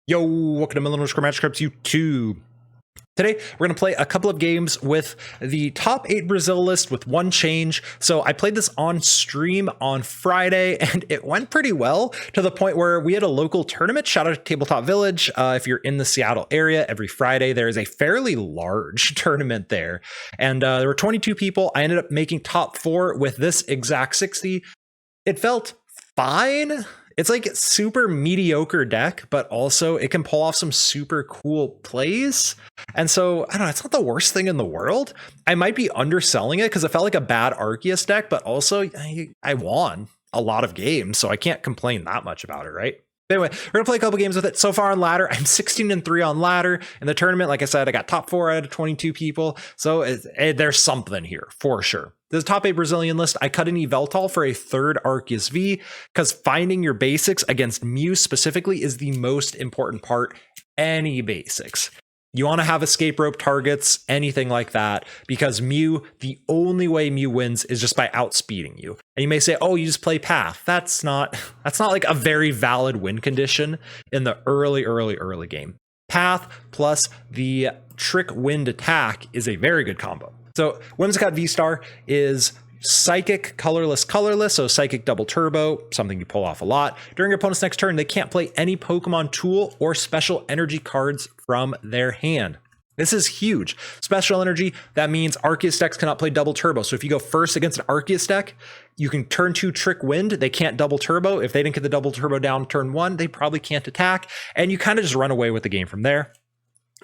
Yo, welcome to Millennial Magic Cards YouTube. Today, we're going to play a couple of games with the top 8 Brazil list with one change. So I played this on stream on Friday, and it went pretty well to the point where we had a local tournament. Shout out to Tabletop Village. If you're in the Seattle area, every Friday, there is a fairly large tournament there. And there were 22 people. I ended up making top 4 with this exact 60. It felt fine. It's like super mediocre deck, but also it can pull off some super cool plays. And so, I don't know, it's not the worst thing in the world. I might be underselling it because it felt like a bad Arceus deck, but also I won a lot of games, so I can't complain that much about it, right? Anyway, we're gonna play a couple games with it. So far on ladder, I'm 16-3 on ladder. In the tournament, like I said, I got top 4 out of 22 people. So there's something here for sure. This top 8 Brazilian list, I cut an Yveltal for a third Arceus V because finding your basics against Mew specifically is the most important part. Any basics. You want to have escape rope targets, anything like that, because Mew, the only way Mew wins is just by outspeeding you. And you may say, oh, you just play Path. That's not like a very valid win condition in the early game. Path plus the Trick Wind attack is a very good combo. So Whimsicott VSTAR is Psychic colorless, so Psychic double turbo, something you pull off a lot. During your opponent's next turn, they can't play any Pokemon tool or special energy cards from their hand. This is huge. Special energy, that means Arceus decks cannot play double turbo. So if you go first against an Arceus deck, you can turn 2 Trick Wind. They can't double turbo. If they didn't get the double turbo down turn 1, they probably can't attack. And you kind of just run away with the game from there.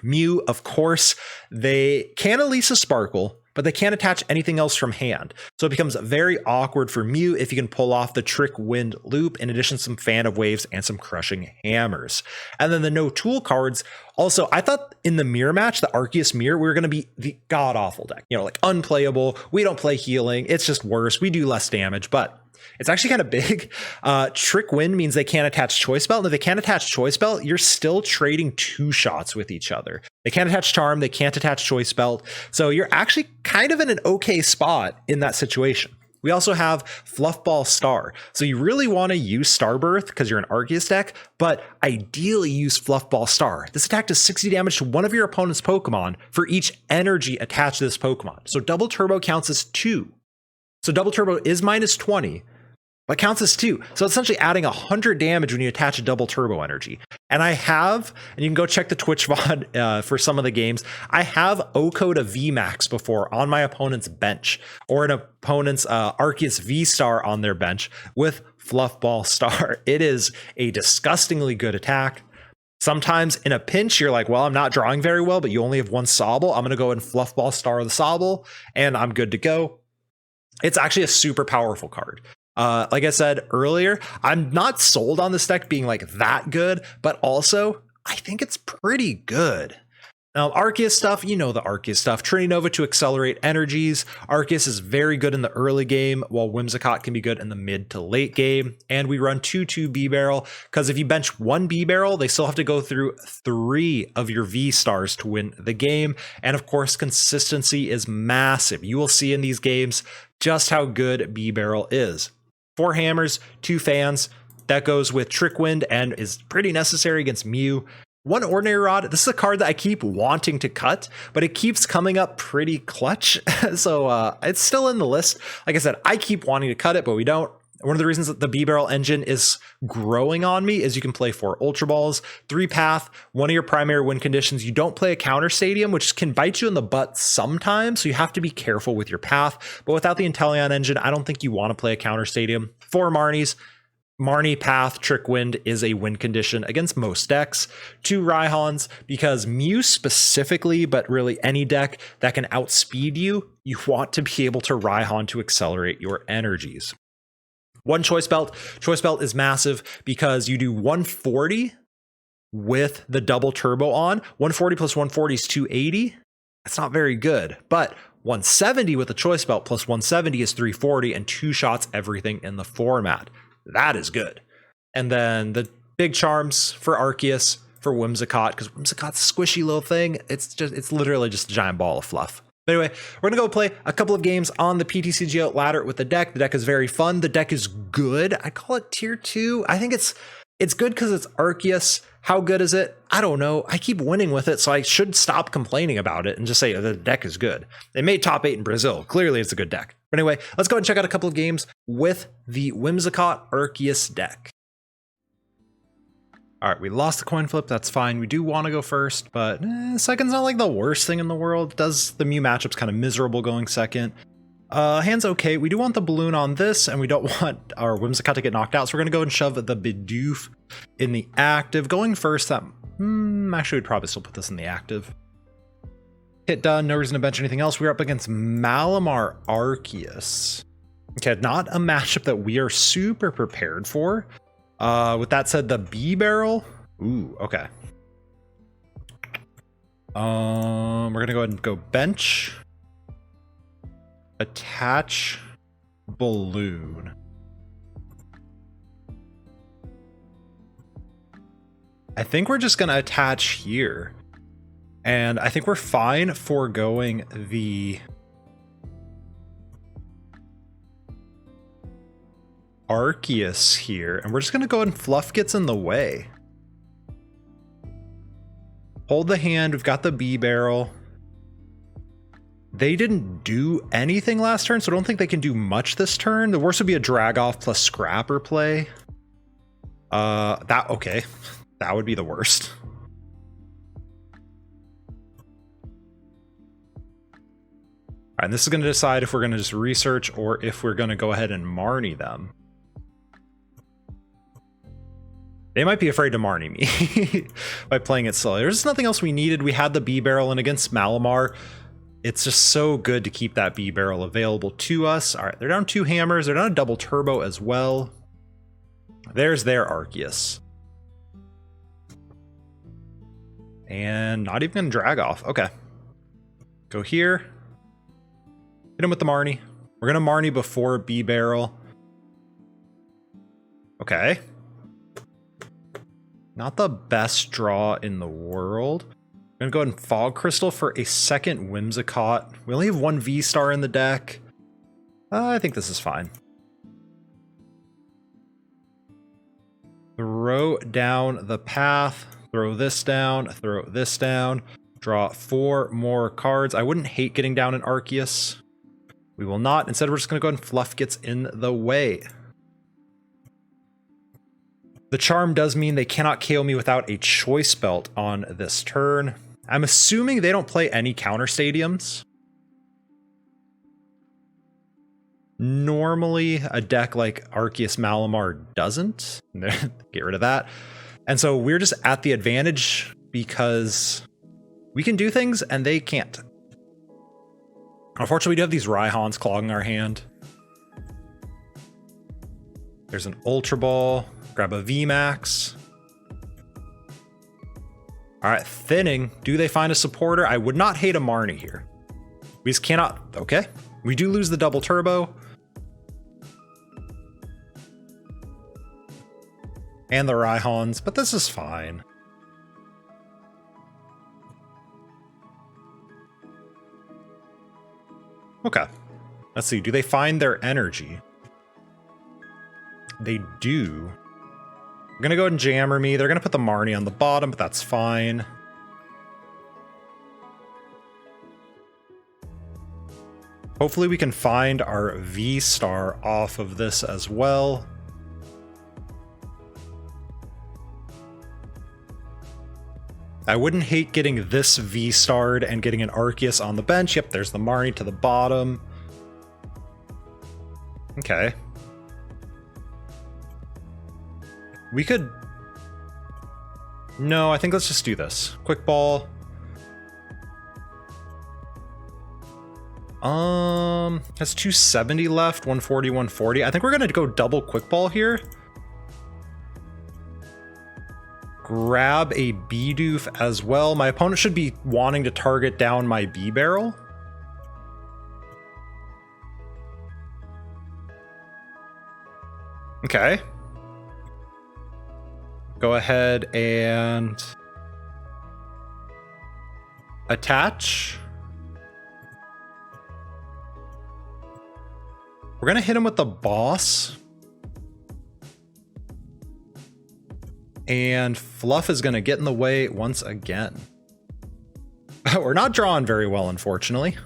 Mew, of course, they can Elise a Sparkle, but they can't attach anything else from hand. So it becomes very awkward for Mew if you can pull off the Trick Wind loop, in addition to some Fan of Waves and some Crushing Hammers. And then the no tool cards. Also, I thought in the mirror match, the Arceus mirror, we were going to be the god-awful deck. You know, like unplayable. We don't play healing. It's just worse. We do less damage, but it's actually kind of big. Trick Wind means they can't attach Choice Belt. And if they can't attach Choice Belt, you're still trading 2 shots with each other. They can't attach Charm. They can't attach Choice Belt. So you're actually kind of in an okay spot in that situation. We also have Fluffball Star. So you really want to use Starbirth because you're an Arceus deck, but ideally use Fluffball Star. This attack does 60 damage to one of your opponent's Pokemon for each energy attached to this Pokemon. So double turbo counts as 2. So double turbo is minus 20. But counts as 2. So essentially adding 100 damage when you attach a double turbo energy. And I have, and you can go check the Twitch VOD for some of the games, I have Oko to VMAX before on my opponent's bench, or an opponent's Arceus V-Star on their bench with Fluffball Star. It is a disgustingly good attack. Sometimes in a pinch, you're like, well, I'm not drawing very well, but you only have 1 Sobble. I'm going to go and Fluffball Star the Sobble, and I'm good to go. It's actually a super powerful card. Like I said earlier, I'm not sold on this deck being like that good, but also I think it's pretty good. Now, Arceus stuff, you know the Arceus stuff. Trinity Nova to accelerate energies. Arceus is very good in the early game, while Whimsicott can be good in the mid to late game. And we run 2/2 Bibarel, because if you bench 1 Bibarel, they still have to go through 3 of your V-Stars to win the game. And of course, consistency is massive. You will see in these games just how good Bibarel is. 4 hammers, 2 fans. That goes with Trick Wind and is pretty necessary against Mew. 1 Ordinary Rod. This is a card that I keep wanting to cut, but it keeps coming up pretty clutch. So it's still in the list. Like I said, I keep wanting to cut it, but we don't. One of the reasons that the Bibarel engine is growing on me is you can play 4 Ultra Balls, 3 Path, one of your primary win conditions. You don't play a counter stadium, which can bite you in the butt sometimes, so you have to be careful with your Path. But without the Inteleon engine, I don't think you want to play a counter stadium. 4 Marnies. Marnie, Path, Trick Wind is a win condition against most decks. 2 Raihans, because Mew specifically, but really any deck that can outspeed you, you want to be able to Raihan to accelerate your energies. 1 Choice Belt. Choice Belt is massive because you do 140 with the double turbo on. 140 plus 140 is 280. That's not very good, but 170 with the Choice Belt plus 170 is 340, and 2 shots everything in the format. That is good. And then the big charms for Arceus, for Whimsicott, because Whimsicott's a squishy little thing. It's literally just a giant ball of fluff. But anyway, we're going to go play a couple of games on the PTCG ladder with the deck. The deck is very fun. The deck is good. I call it tier 2. I think it's good because it's Arceus. How good is it? I don't know. I keep winning with it, so I should stop complaining about it and just say the deck is good. They made top 8 in Brazil. Clearly, it's a good deck. But anyway, let's go ahead and check out a couple of games with the Whimsicott Arceus deck. All right, we lost the coin flip. That's fine. We do want to go first, but second's not like the worst thing in the world. Does the Mew matchup's kind of miserable going second. Hand's okay. We do want the balloon on this, and we don't want our Whimsicott to get knocked out, so we're going to go and shove the Bidoof in the active. Going first, that actually we'd probably still put this in the active. Hit done. No reason to bench anything else. We're up against Malamar Arceus. Okay, not a matchup that we are super prepared for. With that said, the Bibarel. Ooh, okay. We're going to go ahead and go bench. Attach balloon. I think we're just going to attach here. And I think we're fine foregoing the Arceus here. And we're just going to go ahead and fluff gets in the way. Hold the hand. We've got the Bibarel. They didn't do anything last turn, so I don't think they can do much this turn. The worst would be a drag off plus scrapper play. Okay. That would be the worst. All right, and this is going to decide if we're going to just research or if we're going to go ahead and Marnie them. They might be afraid to Marnie me by playing it slowly. There's nothing else we needed. We had the Bibarel, and against Malamar, it's just so good to keep that Bibarel available to us. All right, they're down 2 hammers. They're down a double turbo as well. There's their Arceus. And not even going to drag off. Okay. Go here. Hit him with the Marnie. We're going to Marnie before Bibarel. Okay. Not the best draw in the world. I'm going to go ahead and Fog Crystal for a second Whimsicott. We only have 1 V-Star in the deck. I think this is fine. Throw down the path. Throw this down. Throw this down. Draw 4 more cards. I wouldn't hate getting down an Arceus. We will not. Instead, we're just going to go ahead and fluff gets in the way. The charm does mean they cannot KO me without a Choice Belt on this turn. I'm assuming they don't play any counter stadiums. Normally, a deck like Arceus Malamar doesn't. Get rid of that. And so we're just at the advantage because we can do things and they can't. Unfortunately, we do have these Raihans clogging our hand. There's an Ultra Ball. Grab a VMAX. All right, thinning. Do they find a supporter? I would not hate a Marnie here. We just cannot. Okay. We do lose the double turbo. And the Raihans, but this is fine. Okay. Let's see. Do they find their energy? They do. We're going to go ahead and jammer me. They're going to put the Marnie on the bottom, but that's fine. Hopefully we can find our V-Star off of this as well. I wouldn't hate getting this V-Starred and getting an Arceus on the bench. Yep, there's the Marnie to the bottom. Okay. We could... No, I think let's just do this. Quick ball. Has 270 left, 140, 140. I think we're gonna go double quick ball here. Grab a Bidoof as well. My opponent should be wanting to target down my Bibarel. Okay. Go ahead and attach. We're going to hit him with the boss. And Fluff is going to get in the way once again. We're not drawing very well, unfortunately.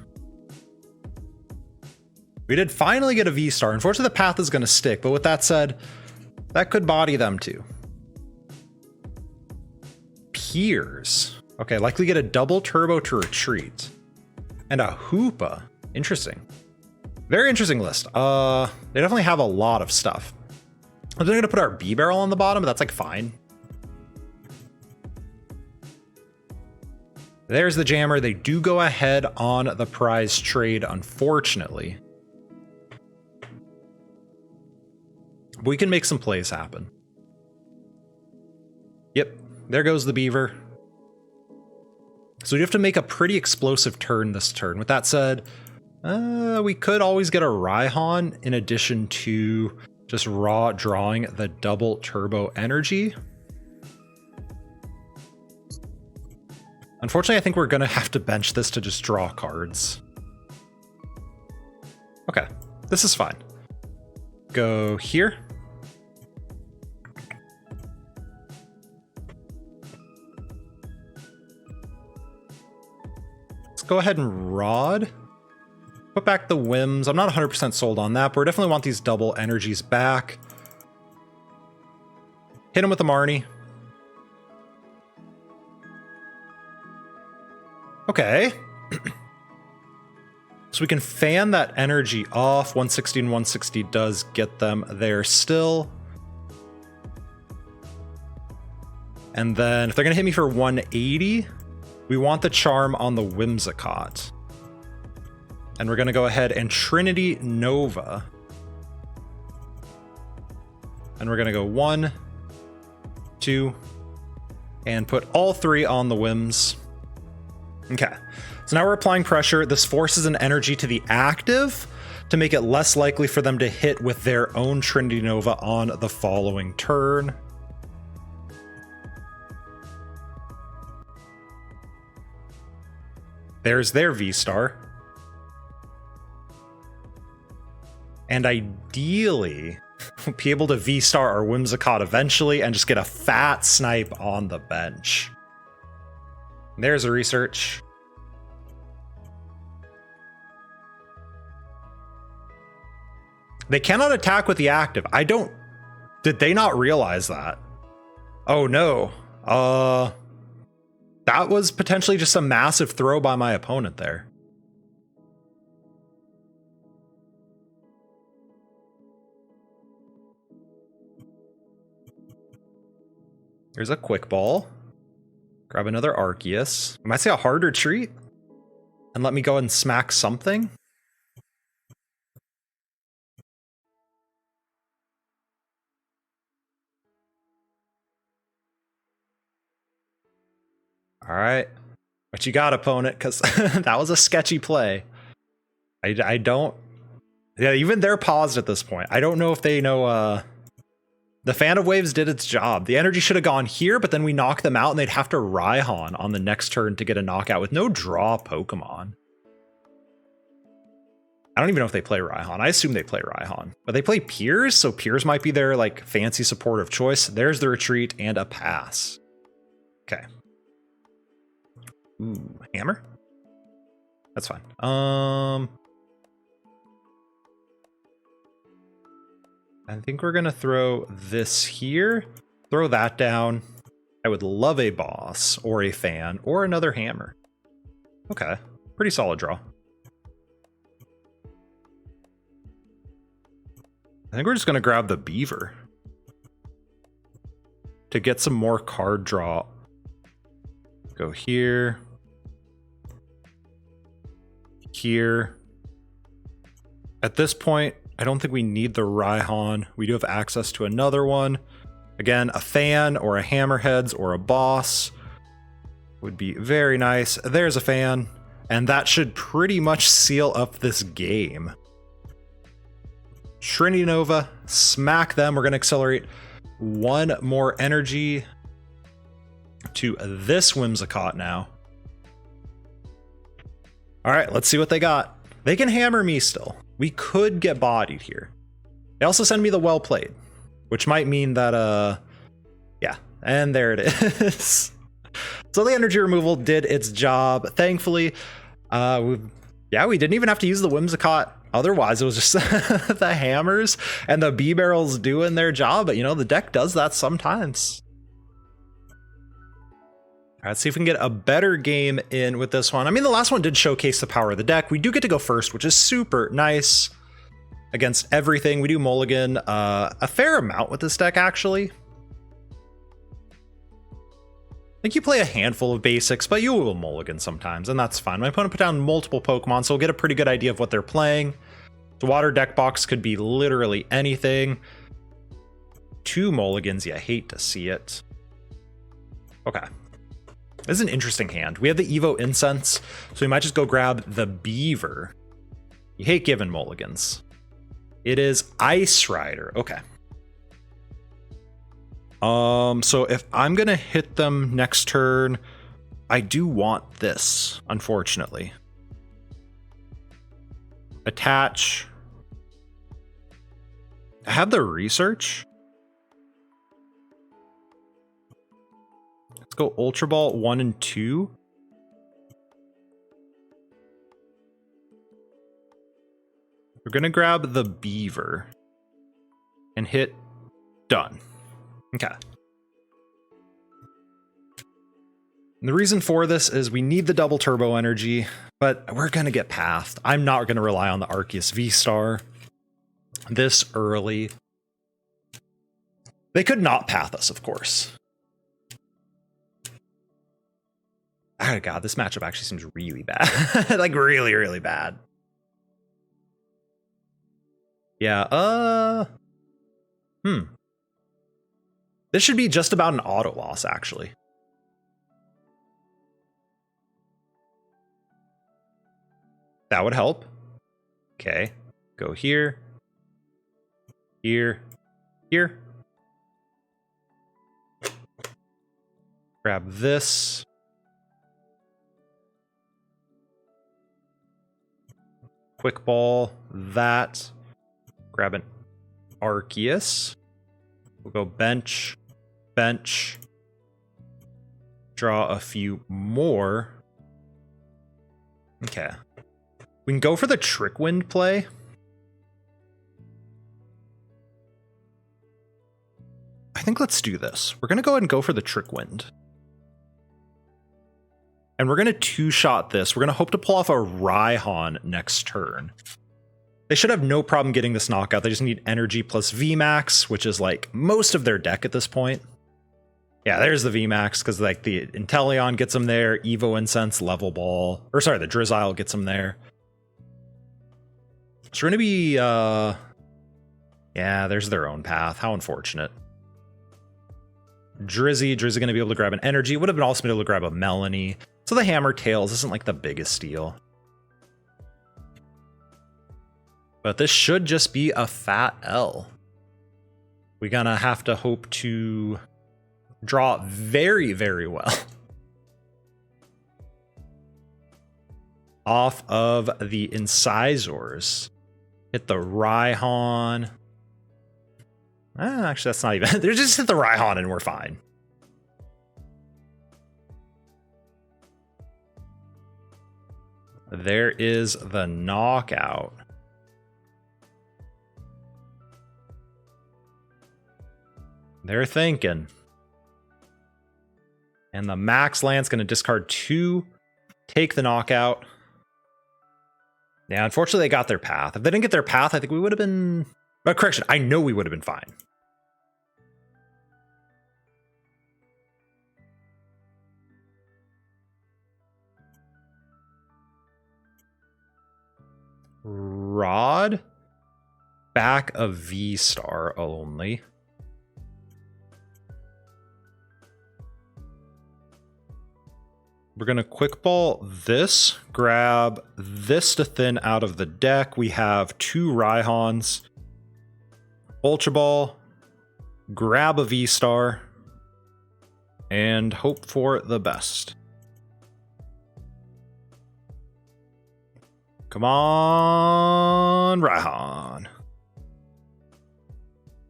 We did finally get a V-Star. Unfortunately, the path is going to stick, but with that said, that could body them too. Piers. Okay, likely get a double turbo to retreat. And a Hoopa. Interesting. Very interesting list. They definitely have a lot of stuff. I'm going to put our Bibarel on the bottom, but that's like fine. There's the jammer. They do go ahead on the prize trade, unfortunately. We can make some plays happen. Yep, there goes the beaver. So we have to make a pretty explosive turn this turn. With that said, we could always get a Raihan in addition to just raw drawing the double turbo energy. Unfortunately, I think we're going to have to bench this to just draw cards. Okay, this is fine. Go here. Let's go ahead and Rod. Put back the Whims. I'm not 100% sold on that, but we definitely want these double energies back. Hit him with the Marnie. Okay. So we can fan that energy off. 160 and 160 does get them there still. And then if they're going to hit me for 180, we want the charm on the Whimsicott. And we're going to go ahead and Trinity Nova. And we're going to go 1, 2, and put all 3 on the Whims. Okay, so now we're applying pressure. This forces an energy to the active to make it less likely for them to hit with their own Trinity Nova on the following turn. There's their V-Star. And ideally, we'll be able to V-Star our Whimsicott eventually and just get a fat snipe on the bench. There's a research. They cannot attack with the active. Did they not realize that? Oh no. That was potentially just a massive throw by my opponent there. There's a quick ball. Grab another Arceus. I might say a hard retreat. And let me go and smack something. All right. What you got, opponent? Because that was a sketchy play. I don't... Yeah, even they're paused at this point. I don't know if they know... The Fan of Waves did its job. The energy should have gone here, but then we knock them out and they'd have to Raihan on the next turn to get a knockout with no draw Pokemon. I don't even know if they play Raihan. I assume they play Raihan. But they play Piers, so Piers might be their like fancy support of choice. There's the retreat and a pass. Okay. Ooh, hammer? That's fine. I think we're gonna throw this here, throw that down. I would love a boss or a fan or another hammer. Okay, pretty solid draw. I think we're just gonna grab the beaver to get some more card draw. Go here. Here. At this point, I don't think we need the Raihan. We do have access to another one. Again, a fan or a hammerheads or a boss would be very nice. There's a fan, and that should pretty much seal up this game. Trinity Nova, smack them. We're going to accelerate one more energy to this Whimsicott now. All right, let's see what they got. They can hammer me still. We could get bodied here. They also send me the well played, which might mean that, yeah, And there it is. So the energy removal did its job, thankfully. We didn't even have to use the Whimsicott. Otherwise, it was just the hammers and the Bibarels doing their job. But, you know, the deck does that sometimes. All right, let's see if we can get a better game in with this one. I mean, the last one did showcase the power of the deck. We do get to go first, which is super nice against everything. We do mulligan a fair amount with this deck, actually. I think you play a handful of basics, but you will mulligan sometimes, and that's fine. My opponent put down multiple Pokemon, so we'll get a pretty good idea of what they're playing. The water deck box could be literally anything. 2 mulligans, you hate to see it. Okay. This is an interesting hand. We have the Evo Incense, so we might just go grab the Beaver. You hate giving mulligans. It is Ice Rider. Okay. So if I'm gonna hit them next turn, I do want this, unfortunately. Attach. I have the research. Let's go Ultra Ball 1 and 2. We're gonna grab the Beaver and hit done. Okay. And the reason for this is we need the double turbo energy, but we're going to get pathed. I'm not going to rely on the Arceus VSTAR this early. They could not path us, of course. Oh god, this matchup actually seems really bad. Like really, really bad. Yeah, This should be just about an auto loss, actually. That would help. Okay, go here, here, here. Grab this. Quick ball that. Grab an Arceus. We'll go bench, bench. Draw a few more. Okay. We can go for the Trick Wind play. I think let's do this. We're going to go ahead and go for the Trick Wind. And we're going to two-shot this. We're going to hope to pull off a Raihan next turn. They should have no problem getting this knockout. They just need energy plus VMAX, which is like most of their deck at this point. Yeah, there's the VMAX, because like the Inteleon gets them there, Evo Incense, Level Ball, or sorry, the Drizzile gets them there. So we're going to be, yeah, there's their own path. How unfortunate. Drizzy going to be able to grab an energy. Would have been also been able to grab a Melanie. So the Hammer Tails isn't like the biggest deal. But this should just be a fat L. We're gonna have to hope to draw very, very well. Off of the Incisors. Hit the Raihan. Actually, that's not even... They just hit the Raihan and we're fine. There is the knockout. They're thinking. And the Max Land's going to discard 2, take the knockout. Yeah, unfortunately, they got their path. If they didn't get their path, I think we would have been... correction, I know we would have been fine. Rod. Back of VSTAR only. We're going to quick ball this, grab this to thin out of the deck. We have 2 Raihans. Ultra Ball, grab a VSTAR, and hope for the best. Come on, Raihan.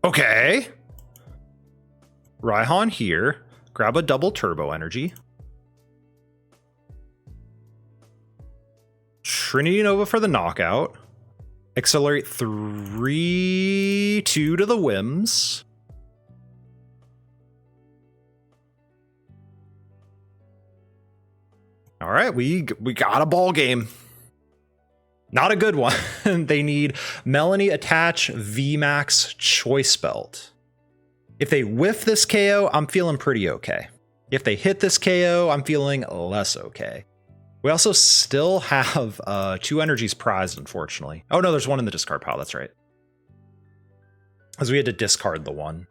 Okay. Raihan here. Grab a double turbo energy. Trinity Nova for the knockout. Accelerate 3-2 to the Whims. All right, we got a ball game. Not a good one. They need Melanie Attach VMAX Choice Belt. If they whiff this KO, I'm feeling pretty okay. If they hit this KO, I'm feeling less okay. We also still have 2 energies prized, unfortunately. Oh no, there's one in the discard pile, that's right. Because we had to discard the one.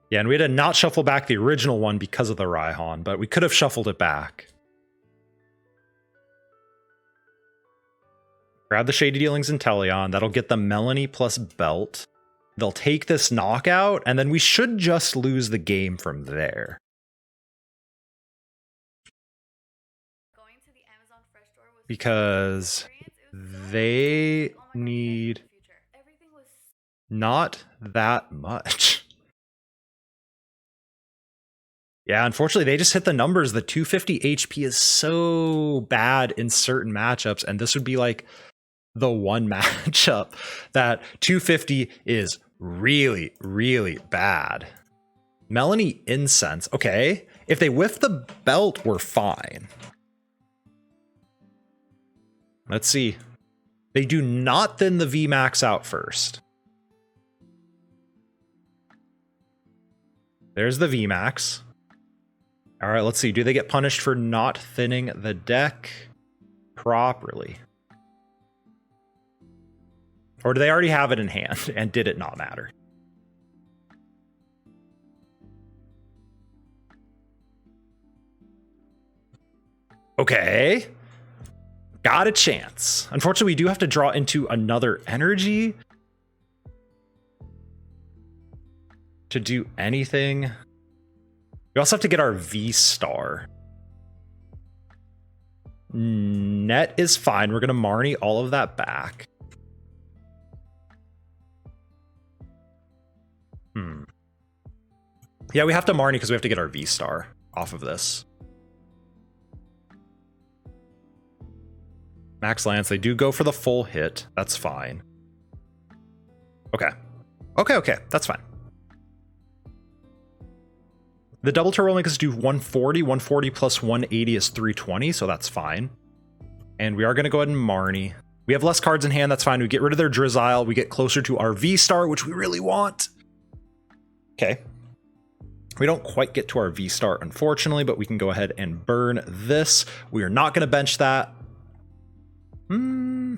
Yeah, and we had to not shuffle back the original one because of the Raihan, but we could have shuffled it back. Grab the Shady Dealings and Teleon. That'll get the Melanie plus Belt. They'll take this knockout, and then we should just lose the game from there. Because they need not that much. Yeah, unfortunately, they just hit the numbers. The 250 HP is so bad in certain matchups, and this would be like the one matchup that 250 is really, really bad. Melanie Incense. Okay, if they whiff the belt, we're fine. Let's see. They do not thin the VMAX out first. There's the VMAX. All right, let's see. Do they get punished for not thinning the deck properly? Or do they already have it in hand and did it not matter? Okay. Got a chance. Unfortunately, we do have to draw into another energy to do anything. We also have to get our V-Star. Net is fine. We're going to Marnie all of that back. Yeah, we have to Marnie because we have to get our V-Star off of this. Max Lance, they do go for the full hit. That's fine. Okay. Okay, that's fine. The double turbo will make us do 140. 140 plus 180 is 320, so that's fine. And we are going to go ahead and Marnie. We have less cards in hand, that's fine. We get rid of their Drizzile. We get closer to our V-Star, which we really want. Okay. We don't quite get to our V-Star, unfortunately, but we can go ahead and burn this. We are not going to bench that. Ooh,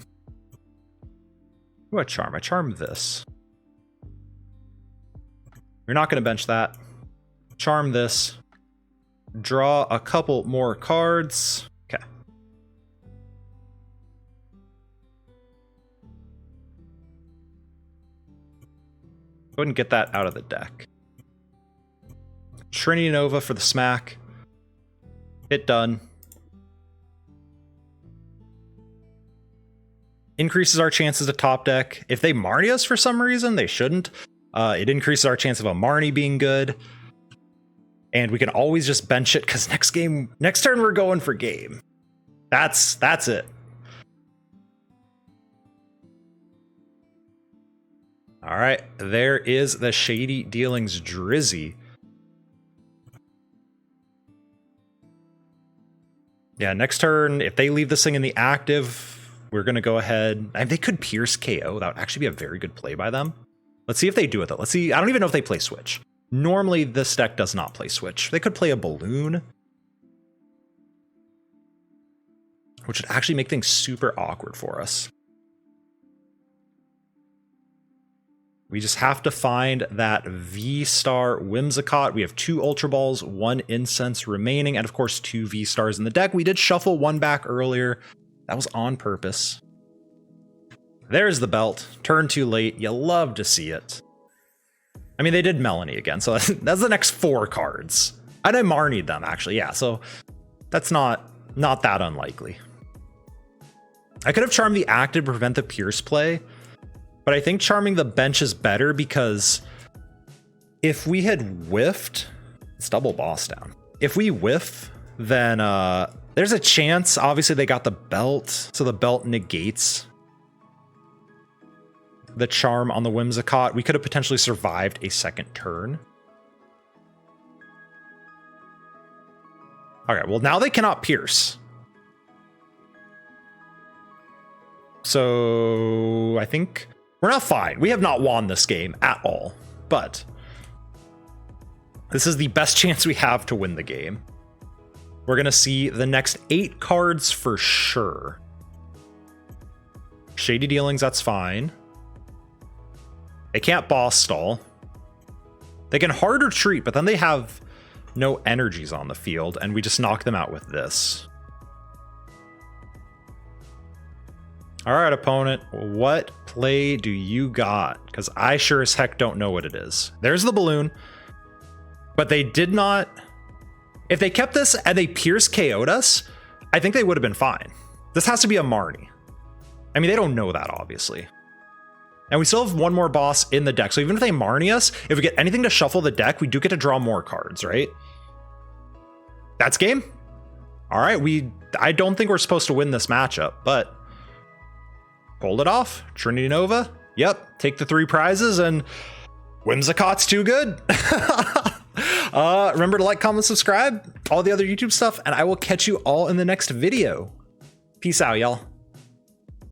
I charm. I charm this. We're not going to bench that. Charm this. Draw a couple more cards. Okay. Go ahead and get that out of the deck. Trinity Nova for the smack. Hit done. Increases our chances to top deck. If they Marnie us for some reason, they shouldn't. It increases our chance of a Marnie being good. And we can always just bench it because next turn we're going for game. That's it. All right, there is the Shady Dealings Drizzy. Yeah, next turn, if they leave this thing in the active, we're going to go ahead. And they could Pierce KO. That would actually be a very good play by them. Let's see if they do it, though. Let's see. I don't even know if they play Switch. Normally, this deck does not play Switch. They could play a Balloon, which would actually make things super awkward for us. We just have to find that V-Star Whimsicott. We have 2 Ultra Balls, 1 Incense remaining, and of course 2 V-Stars in the deck. We did shuffle 1 back earlier. That was on purpose. There's the belt. Turn too late. You love to see it. I mean, they did Melanie again, so that's the next 4 cards. And I Marnied them, actually, yeah, so that's not that unlikely. I could have charmed the active to prevent the Pierce play, But I think charming the bench is better because if we had whiffed, let's double boss down. If we whiff, then there's a chance. Obviously, they got the belt, so the belt negates the charm on the Whimsicott. We could have potentially survived a second turn. Okay, well, now they cannot pierce. So I think we're not fine. We have not won this game at all, but this is the best chance we have to win the game. We're going to see the next 8 cards for sure. Shady Dealings, that's fine. They can't boss stall. They can hard retreat, but then they have no energies on the field, and we just knock them out with this. All right, opponent, what play do you got? Because I sure as heck don't know what it is. There's the balloon, but they did not... If they kept this and they Pierce KO'd us, I think they would have been fine. This has to be a Marnie. I mean, they don't know that, obviously. And we still have one more boss in the deck. So even if they Marnie us, if we get anything to shuffle the deck, we do get to draw more cards, right? That's game. All right, I don't think we're supposed to win this matchup, but pulled it off. Trinity Nova. Yep, take the 3 prizes, and Whimsicott's too good. Remember to like, comment, subscribe, all the other YouTube stuff, and I will catch you all in the next video. Peace out, y'all.